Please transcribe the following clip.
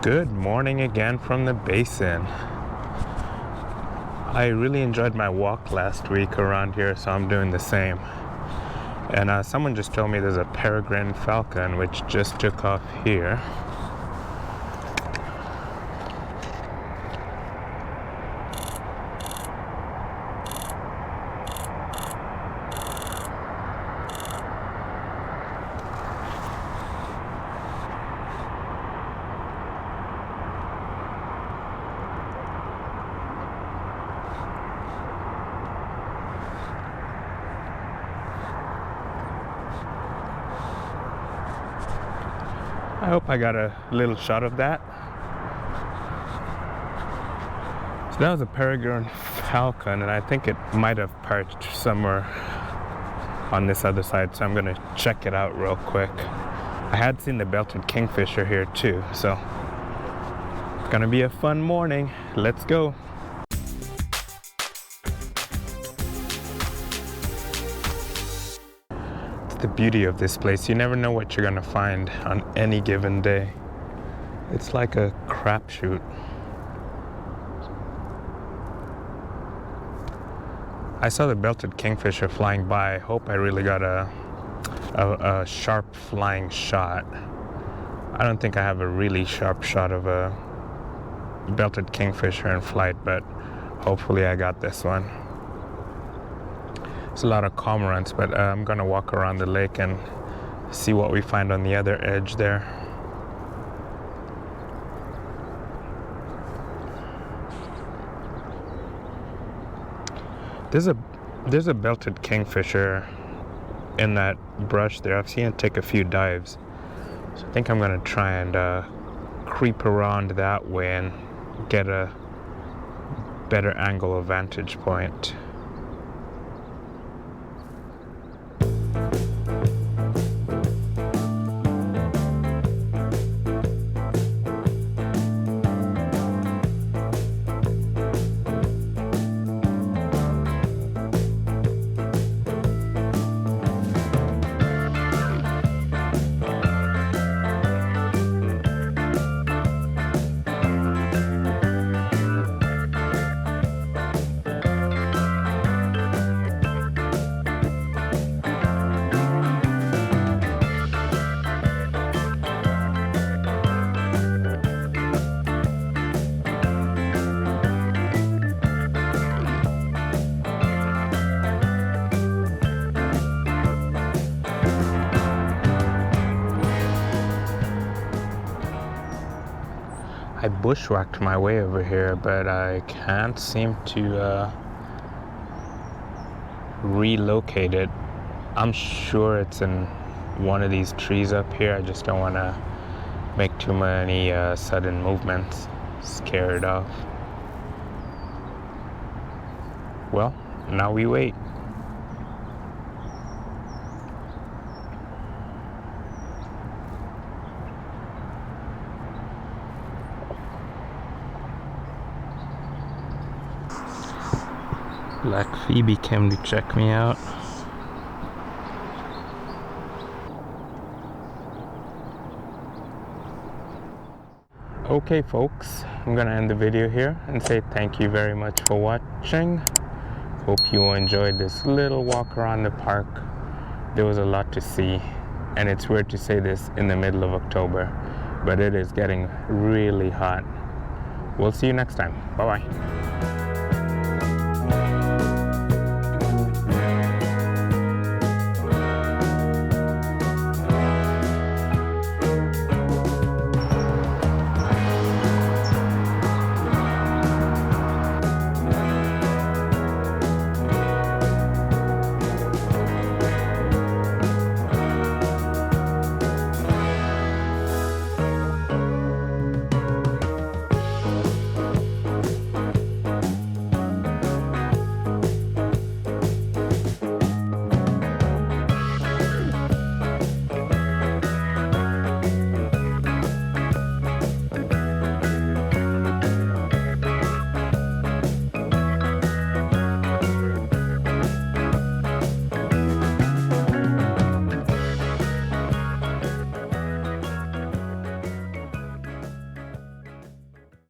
Good morning again from the basin. I really enjoyed my walk last week around here, so I'm doing the same. And someone just told me there's a peregrine falcon which just took off here. I hope I got a little shot of that. So that was a peregrine falcon, and I think it might have perched somewhere on this other side, so I'm gonna check it out real quick. I had seen the belted kingfisher here too, so it's gonna be a fun morning. Let's go. The beauty of this place, you never know what you're gonna find on any given day. It's like a crapshoot. I saw the belted kingfisher flying by. I hope I really got a sharp flying shot. I don't think I have a really sharp shot of a belted kingfisher in flight, but hopefully I got this one. There's a lot of cormorants, but I'm gonna walk around the lake and see what we find on the other edge there. There's a belted kingfisher in that brush there. I've seen it take a few dives, so I think I'm gonna try and creep around that way and get a better angle of vantage point. I bushwhacked my way over here, but I can't seem to relocate it. I'm sure it's in one of these trees up here. I just don't want to make too many sudden movements, scare it off. Well, now we wait. Black Phoebe came to check me out. Okay folks, I'm gonna end the video here and say thank you very much for watching. Hope you enjoyed this little walk around the park. There was a lot to see, and it's weird to say this in the middle of October, but it is getting really hot. We'll see you next time. Bye bye.